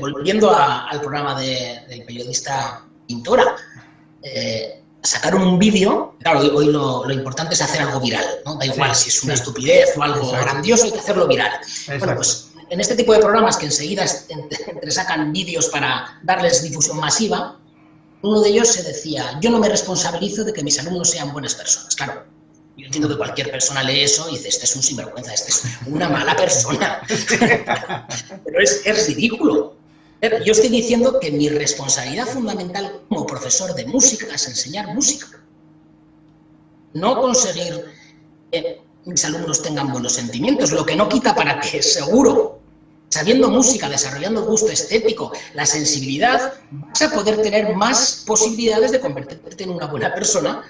volviendo al programa del periodista Pintora, sacaron un vídeo. Claro, hoy lo importante es hacer algo viral, ¿no? Da igual si es una estupidez o algo grandioso, hay que hacerlo viral. Bueno, pues en este tipo de programas que enseguida sacan vídeos para darles difusión masiva, uno de ellos se decía, yo no me responsabilizo de que mis alumnos sean buenas personas. Claro, yo entiendo que cualquier persona lee eso y dice, este es un sinvergüenza, este es una mala persona. Pero es ridículo. Yo estoy diciendo que mi responsabilidad fundamental como profesor de música es enseñar música. No conseguir que mis alumnos tengan buenos sentimientos, lo que no quita para que, seguro, sabiendo música, desarrollando el gusto estético, la sensibilidad, vas a poder tener más posibilidades de convertirte en una buena persona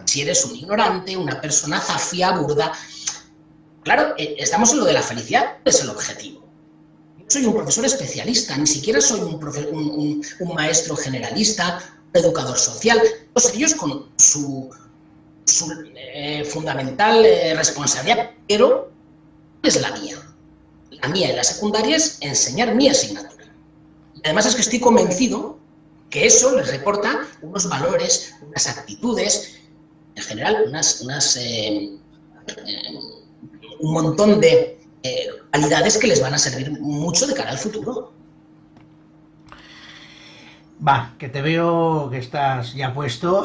si eres un ignorante, una persona zafia, burda. Claro, estamos en lo de la felicidad, es el objetivo. soy un profesor especialista, ni siquiera soy un maestro generalista, un educador social, todos ellos con su fundamental responsabilidad, pero es la mía. La mía en la secundaria es enseñar mi asignatura. Y además es que estoy convencido que eso les reporta unos valores, unas actitudes, en general un montón de cualidades que les van a servir mucho de cara al futuro. Va, que te veo que estás ya puesto,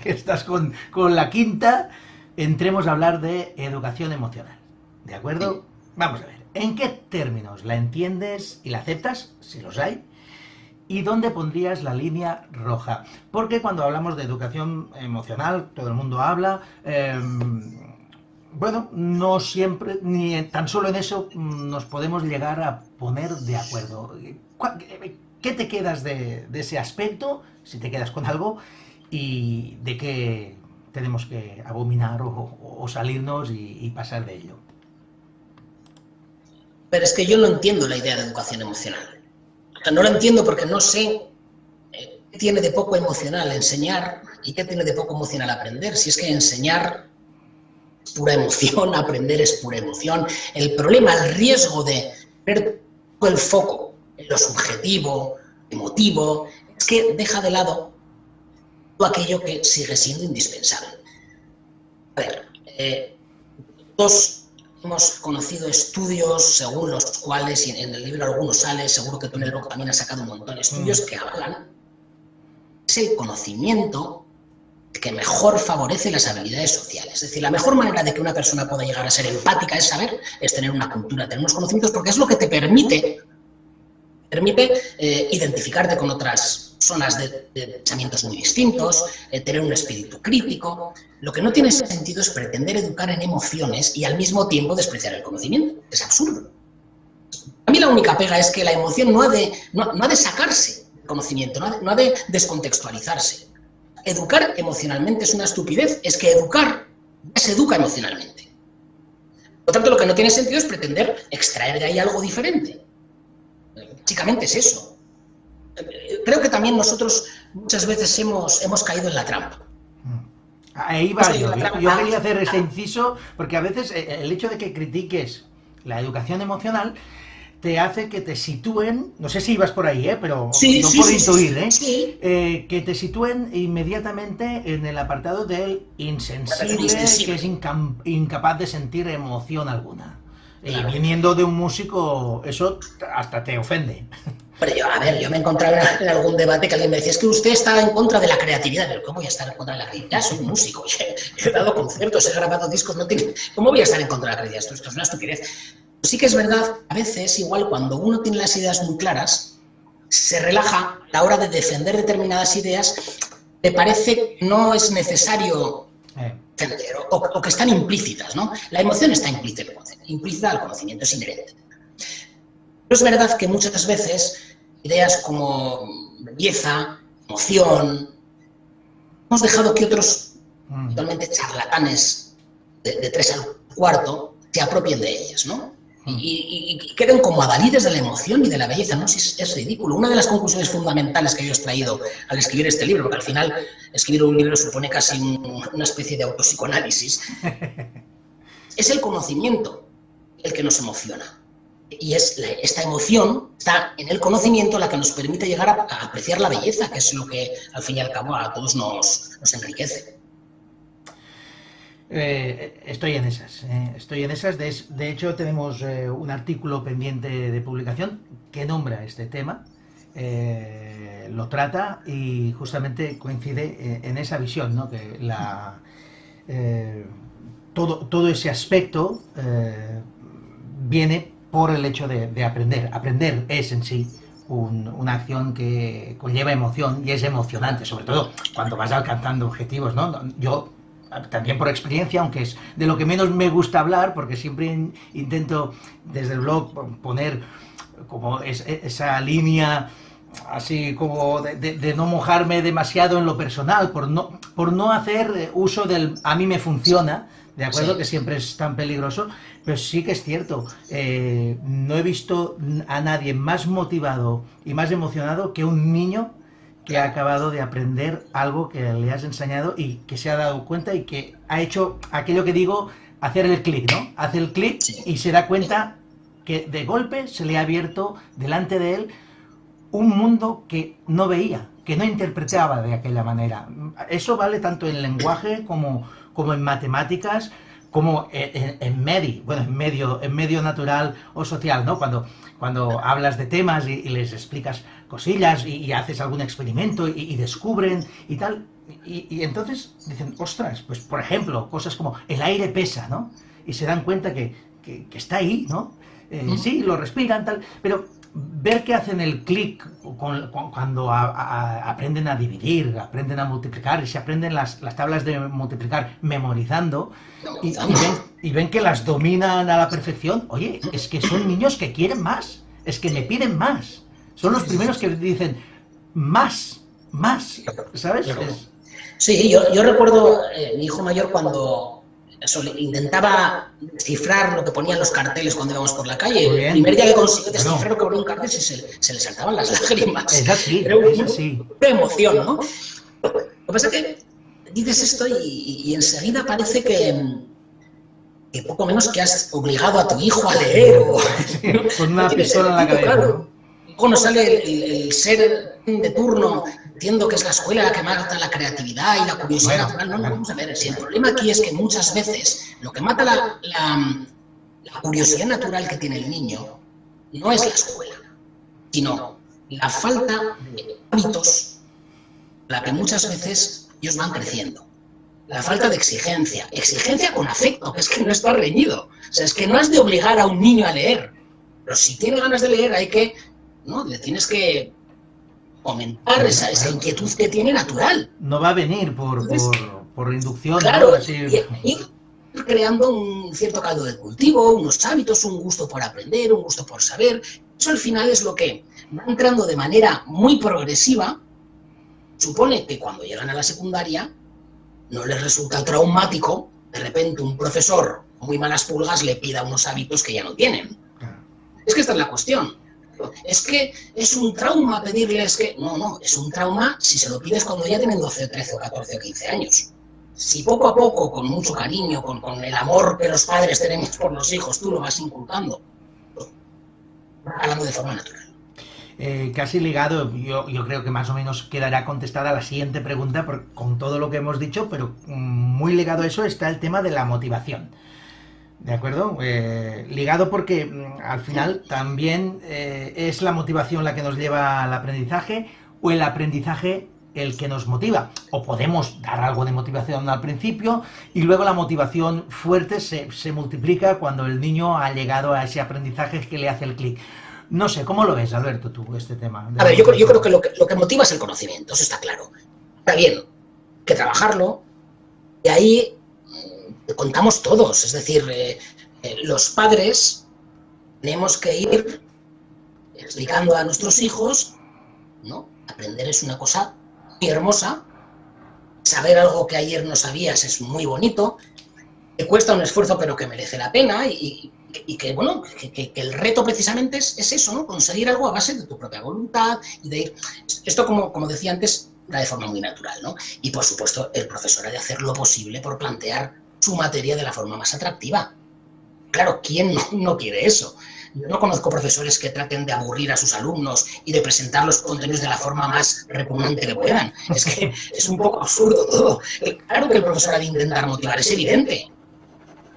que estás con la quinta. Entremos a hablar de educación emocional. ¿De acuerdo? Sí. Vamos a ver. ¿En qué términos la entiendes y la aceptas, si los hay? ¿Y dónde pondrías la línea roja? Porque cuando hablamos de educación emocional, todo el mundo habla. Bueno, no siempre, ni tan solo en eso nos podemos llegar a poner de acuerdo. ¿Qué te quedas de ese aspecto, si te quedas con algo, y de qué tenemos que abominar o salirnos y pasar de ello? Pero es que yo no entiendo la idea de educación emocional. O sea, no lo entiendo porque no sé qué tiene de poco emocional enseñar y qué tiene de poco emocional aprender. Si es que enseñar es pura emoción, aprender es pura emoción. El problema, el riesgo de ver todo el foco en lo subjetivo, emotivo, es que deja de lado todo aquello que sigue siendo indispensable. A ver, todos hemos conocido estudios según los cuales, y en el libro algunos sale, seguro que tú en el blog también has sacado un montón de estudios que hablan, es el conocimiento que mejor favorece las habilidades sociales. Es decir, la mejor manera de que una persona pueda llegar a ser empática es saber, es tener una cultura, tener unos conocimientos, porque es lo que te permite identificarte con otras zonas de pensamientos muy distintos, tener un espíritu crítico. Lo que no tiene sentido es pretender educar en emociones y al mismo tiempo despreciar el conocimiento. Es absurdo. A mí la única pega es que la emoción no ha de sacarse del conocimiento, no ha de descontextualizarse. Educar emocionalmente es una estupidez, es que educar ya se educa emocionalmente. Por lo tanto, lo que no tiene sentido es pretender extraer de ahí algo diferente. Básicamente es eso. Creo que también nosotros muchas veces hemos caído en la trampa. Ahí va yo. Yo quería hacer ese inciso porque a veces el hecho de que critiques la educación emocional te hace que te sitúen, no sé si ibas por ahí, pero sí, no sí, por sí, intuir, sí. Que te sitúen inmediatamente en el apartado del insensible, que es incapaz de sentir emoción alguna. Claro. Y viniendo de un músico, eso hasta te ofende. Pero yo me he encontrado en algún debate que alguien me decía, es que usted está en contra de la creatividad. Pero ¿cómo voy a estar en contra de la creatividad? Soy un músico, he dado conciertos, he grabado discos, ¿cómo voy a estar en contra de la creatividad? Esto es una estupidez. Sí que es verdad, a veces, igual cuando uno tiene las ideas muy claras, se relaja a la hora de defender determinadas ideas, te parece que no es necesario defender, o que están implícitas, ¿no? La emoción está implícita al conocimiento, es inherente. Pero es verdad que muchas veces ideas como belleza, emoción, hemos dejado que otros, totalmente charlatanes de 3 al 4, se apropien de ellas, ¿no? Y queden como adalides de la emoción y de la belleza, ¿no? Es ridículo. Una de las conclusiones fundamentales que yo he extraído al escribir este libro, porque al final escribir un libro supone casi una especie de autopsicoanálisis, es el conocimiento el que nos emociona. Y esta emoción está en el conocimiento la que nos permite llegar a apreciar la belleza, que es lo que al fin y al cabo a todos nos enriquece. Estoy en esas. De hecho, tenemos un artículo pendiente de publicación que nombra este tema, lo trata y justamente coincide en esa visión, ¿no? Que todo ese aspecto viene por el hecho de aprender. Aprender es en sí una acción que conlleva emoción y es emocionante, sobre todo cuando vas alcanzando objetivos, ¿no? Yo también por experiencia, aunque es de lo que menos me gusta hablar, porque siempre intento desde el blog poner como esa línea así como de no mojarme demasiado en lo personal, por no hacer uso del a mí me funciona, de acuerdo, Sí, que siempre es tan peligroso, pero sí que es cierto, no he visto a nadie más motivado y más emocionado que un niño que ha claro. acabado de aprender algo que le has enseñado y que se ha dado cuenta y que ha hecho aquello que digo, hacer el clic, ¿no? Hace el clic Sí, y se da sí, cuenta que de golpe se le ha abierto delante de él un mundo que no veía, que no sí. interpretaba de aquella manera. Eso vale tanto en lenguaje como en matemáticas, como bueno, en medio natural o social, ¿no? Cuando hablas de temas y les explicas cosillas y haces algún experimento y descubren y tal, y entonces dicen, ostras, pues por ejemplo, cosas como el aire pesa, ¿no? Y se dan cuenta que está ahí, ¿no? Mm. Sí, lo respiran, tal, pero ver que hacen el clic cuando aprenden a dividir, aprenden a multiplicar y se aprenden las tablas de multiplicar memorizando Memorizando. y ven que las dominan a la perfección, oye, es que son niños que quieren más, es que me Sí, piden más. Son sí, los sí, sí, primeros sí. que dicen más, más, ¿sabes? Claro. Sí, yo recuerdo mi hijo mayor cuando intentaba descifrar lo que ponían los carteles cuando íbamos por la Muy calle. El primer bien. día que consiguió descifrar lo Bueno, que ponía un cartel se le saltaban las lágrimas. es Era así, es así. una emoción, ¿no? Lo que pasa es que dices esto y enseguida parece que poco menos que has obligado a tu hijo a leer o Sí, no, con no una tiene pistola en la sentido, cabeza, claro. ¿no? Luego nos sale el ser de turno diciendo que es la escuela la que mata la creatividad y la curiosidad Bueno, natural. No, no, bueno. vamos a ver. Si el problema aquí es que muchas veces lo que mata la curiosidad natural que tiene el niño no es la escuela, sino la falta de hábitos la que muchas veces ellos van creciendo. La falta de exigencia. Exigencia con afecto, que es que no está reñido. O sea, es que no has de obligar a un niño a leer. Pero si tiene ganas de leer, hay que, ¿no? Le tienes que fomentar Bueno, esa claro. inquietud que tiene natural. No va a venir Entonces, por inducción, ¿no? claro, Así. y ir creando un cierto caldo de cultivo, unos hábitos, un gusto por aprender, un gusto por saber. Eso al final es lo que va entrando de manera muy progresiva. Supone que cuando llegan a la secundaria no les resulta traumático de repente un profesor con muy malas pulgas le pida unos hábitos que ya no tienen. Es que esta es la cuestión. Es que es un trauma pedirles que... No, no, es un trauma si se lo pides cuando ya tienen 12, 13, 14 o 15 años. Si poco a poco, con mucho cariño, con el amor que los padres tenemos por los hijos, tú lo vas inculcando, va hablando de forma natural. Casi ligado, yo creo que más o menos quedará contestada la siguiente pregunta con todo lo que hemos dicho, pero muy ligado a eso está el tema de la motivación. ¿De acuerdo? Ligado porque al final también es la motivación la que nos lleva al aprendizaje o el aprendizaje el que nos motiva. O podemos dar algo de motivación al principio y luego la motivación fuerte se multiplica cuando el niño ha llegado a ese aprendizaje que le hace el clic. No sé, ¿cómo lo ves, Alberto, tú, este tema de A la ver, yo creo motivación? que lo que motiva es el conocimiento, eso está claro. Está bien, hay que trabajarlo y ahí contamos todos, es decir, los padres tenemos que ir explicando a nuestros hijos, ¿no? Aprender es una cosa muy hermosa, saber algo que ayer no sabías es muy bonito, que cuesta un esfuerzo pero que merece la pena y que, bueno, que el reto precisamente es eso, ¿no? Conseguir algo a base de tu propia voluntad y de ir... Esto, como decía antes, era de forma muy natural, ¿no? Y, por supuesto, el profesor ha de hacer lo posible por plantear su materia de la forma más atractiva. Claro, ¿quién no quiere eso? Yo no conozco profesores que traten de aburrir a sus alumnos y de presentar los contenidos de la forma más repugnante que puedan. Es que es un poco absurdo todo. Claro que el profesor ha de intentar motivar, es evidente.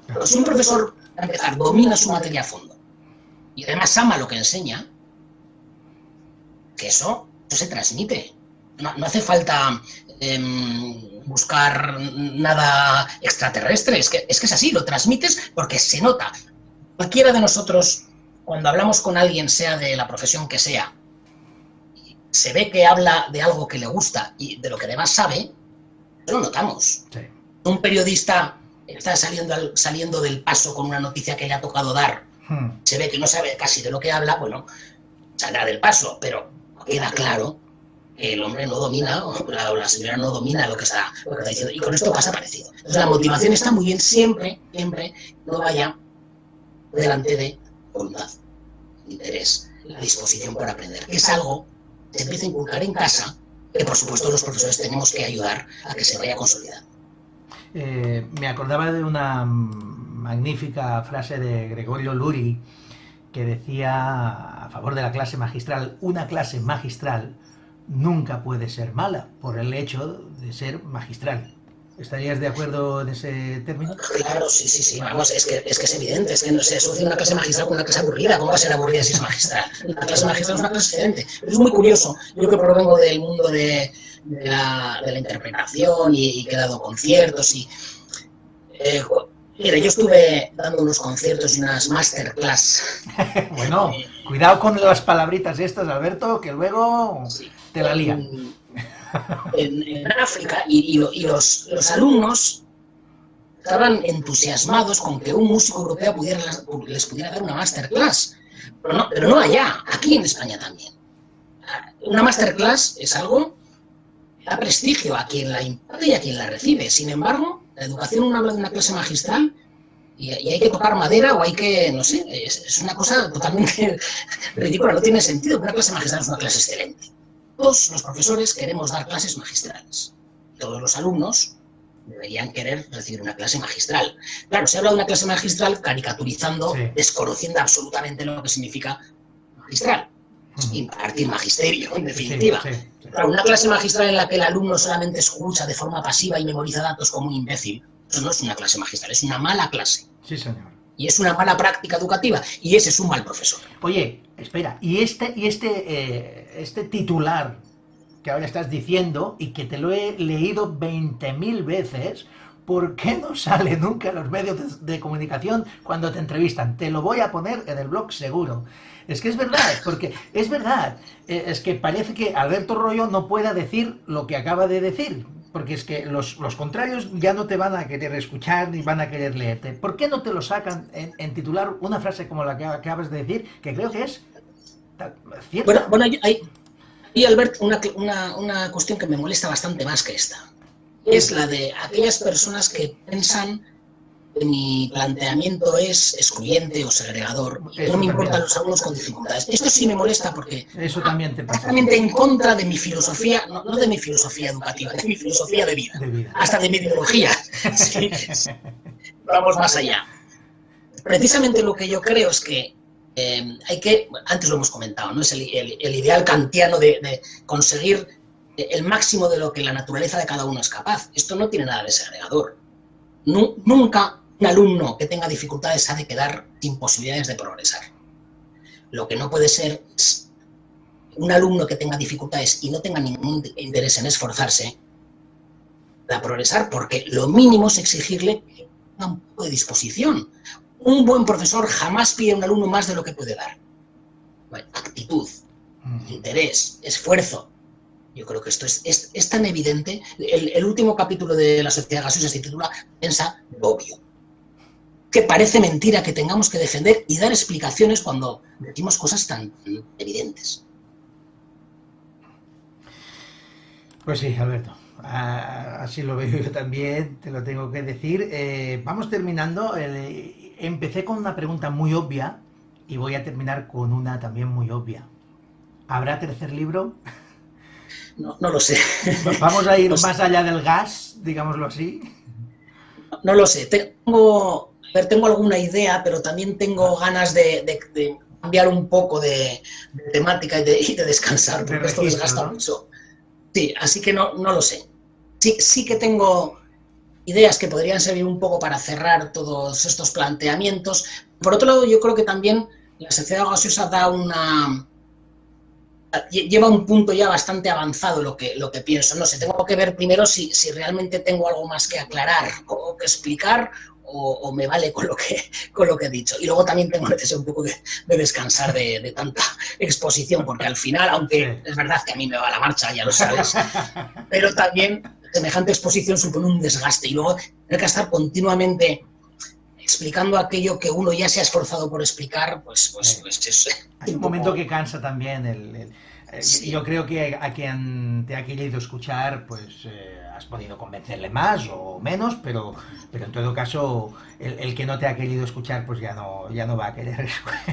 Pero si un profesor, para empezar, domina su materia a fondo y además ama lo que enseña, que eso se transmite. No hace falta buscar nada extraterrestre, es que es así, lo transmites porque se nota. Cualquiera de nosotros, cuando hablamos con alguien, sea de la profesión que sea, se ve que habla de algo que le gusta y de lo que además sabe, lo notamos. Sí. Un periodista está saliendo del paso con una noticia que le ha tocado dar, se ve que no sabe casi de lo que habla, bueno, saldrá del paso, pero queda claro que el hombre no domina, o la señora no domina lo que está diciendo. Y con esto pasa parecido. Entonces, la motivación está muy bien siempre, no vaya delante de voluntad, interés, la disposición por aprender, que es algo que se empieza a inculcar en casa, que por supuesto los profesores tenemos que ayudar a que se vaya consolidando. Me acordaba de una magnífica frase de Gregorio Luri que decía a favor de la clase magistral: una clase magistral nunca puede ser mala por el hecho de ser magistral. ¿Estarías de acuerdo en ese término? Claro, sí, vamos, es que es evidente, es que no se asocia una clase magistral con una clase aburrida. ¿Cómo va a ser aburrida si es magistral? Una clase magistral es una clase excelente. Pero es muy curioso, yo que provengo del mundo de la interpretación y que he dado conciertos y... mira, yo estuve dando unos conciertos y unas masterclass. Bueno, cuidado con las palabritas estas, Alberto, que luego sí, te la lían. En África, y los alumnos estaban entusiasmados con que un músico europeo les pudiera dar una masterclass. Pero no allá, aquí en España también. Una masterclass es algo que da prestigio a quien la imparte y a quien la recibe. Sin embargo, la educación uno habla de una clase magistral y hay que tocar madera o hay que, no sé, es una cosa totalmente ridícula, no tiene sentido. Una clase magistral es una clase excelente. Todos los profesores queremos dar clases magistrales. Todos los alumnos deberían querer recibir una clase magistral. Claro, se habla de una clase magistral caricaturizando, sí, desconociendo absolutamente lo que significa magistral. Impartir magisterio, en definitiva. Sí. Claro, una clase magistral en la que el alumno solamente escucha de forma pasiva y memoriza datos como un imbécil, eso no es una clase magistral, es una mala clase. Sí, señor. Y es una mala práctica educativa, y ese es un mal profesor. Oye, espera, y este titular que ahora estás diciendo y que te lo he leído 20.000 veces, ¿por qué no sale nunca en los medios de comunicación cuando te entrevistan? Te lo voy a poner en el blog seguro. Es que es verdad, porque es verdad. Es que parece que Alberto Royo no pueda decir lo que acaba de decir. Porque es que los contrarios ya no te van a querer escuchar ni van a querer leerte. ¿Por qué no te lo sacan en titular una frase como la que acabas de decir, que creo que es cierta? Bueno, hay, Albert, una cuestión que me molesta bastante más que esta. Es la de aquellas personas que piensan que mi planteamiento es excluyente o segregador. Y no me importan los alumnos con dificultades. Esto sí me molesta porque eso también te pasa. Exactamente en contra de mi filosofía, no de mi filosofía educativa, de mi filosofía de vida. Hasta de mi ideología. Sí. Vamos más allá. Precisamente lo que yo creo es que hay que, antes lo hemos comentado, ¿no? Es el ideal kantiano de conseguir el máximo de lo que la naturaleza de cada uno es capaz. Esto no tiene nada de segregador. Nunca un alumno que tenga dificultades ha de quedar sin posibilidades de progresar. Lo que no puede ser es un alumno que tenga dificultades y no tenga ningún interés en esforzarse para progresar, porque lo mínimo es exigirle que tenga un poco de disposición. Un buen profesor jamás pide a un alumno más de lo que puede dar. Bueno, actitud, interés, esfuerzo. Yo creo que esto es tan evidente. El último capítulo de La Sociedad Gaseosa se titula Piensa lo obvio. Que parece mentira que tengamos que defender y dar explicaciones cuando decimos cosas tan evidentes. Pues sí, Alberto. Así lo veo yo también, te lo tengo que decir. Vamos terminando. Empecé con una pregunta muy obvia y voy a terminar con una también muy obvia. ¿Habrá tercer libro? No lo sé. ¿Vamos a ir más allá del gas, digámoslo así? No lo sé. Tengo alguna idea, pero también tengo ganas de cambiar un poco de temática y de descansar, porque esto desgasta mucho. Sí, así que no lo sé. Sí que tengo ideas que podrían servir un poco para cerrar todos estos planteamientos. Por otro lado, yo creo que también la sociedad gaseosa lleva un punto ya bastante avanzado lo que pienso. No sé, tengo que ver primero si realmente tengo algo más que aclarar o que explicar o me vale con lo que he dicho. Y luego también tengo necesidad un poco de descansar de tanta exposición, porque al final, aunque es verdad que a mí me va la marcha, ya lo sabes, pero también semejante exposición supone un desgaste y luego tener que estar continuamente explicando aquello que uno ya se ha esforzado por explicar, pues es... Hay un momento que cansa también Yo creo que a quien te ha querido escuchar, pues has podido convencerle más o menos, pero en todo caso, el que no te ha querido escuchar, pues ya no va a querer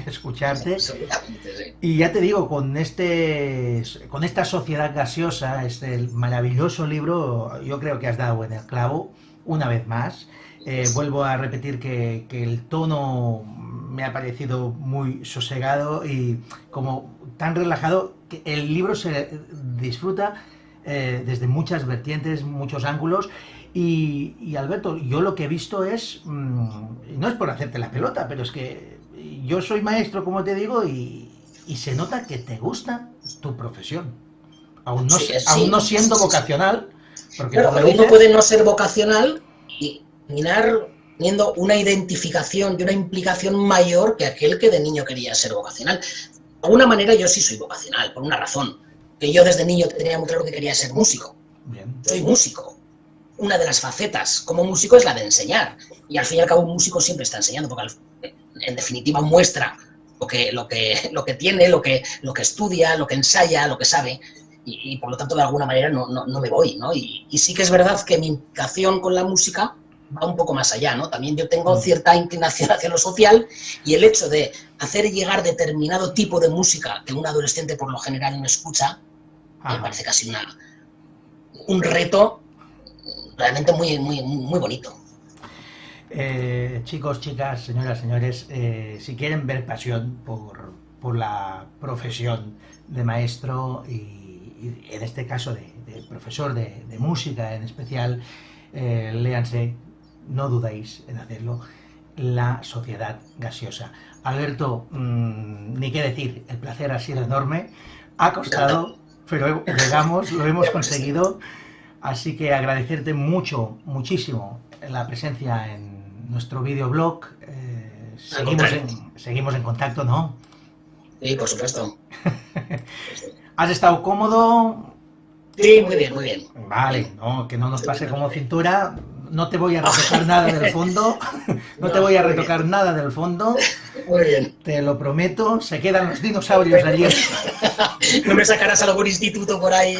escucharte. Absolutamente, sí. Y ya te digo, con esta sociedad gaseosa, este maravilloso libro, yo creo que has dado en el clavo una vez más. Vuelvo a repetir que el tono me ha parecido muy sosegado y como tan relajado que el libro se disfruta desde muchas vertientes, muchos ángulos. Y Alberto, yo lo que he visto es, no es por hacerte la pelota, pero es que yo soy maestro, como te digo, y se nota que te gusta tu profesión. Sí, Aún no sí, siendo sí, sí. vocacional, porque Claro, como pero uno dices, puede no ser vocacional y terminar teniendo una identificación y una implicación mayor que aquel que de niño quería ser vocacional. De alguna manera yo sí soy vocacional, por una razón, que yo desde niño tenía muy claro que quería ser músico. bien, Soy músico. Una de las facetas como músico es la de enseñar. Y al fin y al cabo un músico siempre está enseñando, porque en definitiva muestra lo que tiene, lo que estudia, lo que ensaya, lo que sabe. Y por lo tanto de alguna manera no me voy, ¿no? Y sí que es verdad que mi implicación con la música va un poco más allá, ¿no? También yo tengo cierta inclinación hacia lo social y el hecho de hacer llegar determinado tipo de música que un adolescente por lo general no escucha, me ajá. parece casi un reto realmente muy bonito. Chicos, chicas, señoras, señores, si quieren ver pasión por la profesión de maestro y en este caso de profesor de música en especial, léanse, no dudéis en hacerlo, La Sociedad Gaseosa. Alberto, ni qué decir, el placer ha sido enorme, ha costado, pero llegamos, lo hemos conseguido. Así que agradecerte mucho, muchísimo la presencia en nuestro videoblog. Al contrario. Seguimos en contacto, ¿no? Sí, por supuesto. ¿Has estado cómodo? Sí, muy bien, muy bien. Vale, no, que no nos pase como cintura. No te voy a retocar nada del fondo. No te voy a retocar nada del fondo. Muy bien. Te lo prometo. Se quedan los dinosaurios allí. No me sacarás a algún instituto por ahí.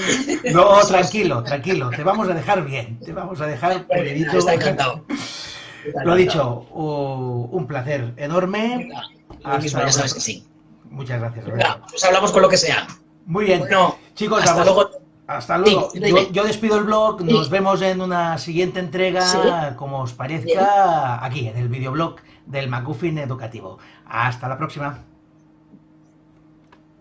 No, tranquilo, tranquilo. Te vamos a dejar bien. Te vamos a dejar pulidito. Está encantado. Lo dicho, un placer enorme. Lo mismo, ya sabes que sí. Muchas gracias, Venga, Alberto. pues hablamos con lo que sea. Muy bien. Bueno, Chicos, hasta vamos. luego. Hasta luego. Sí, dime. Yo despido el blog. Nos Sí. vemos en una siguiente entrega, Sí. como os Bien. parezca, aquí en el videoblog del McGuffin Educativo. Hasta la próxima.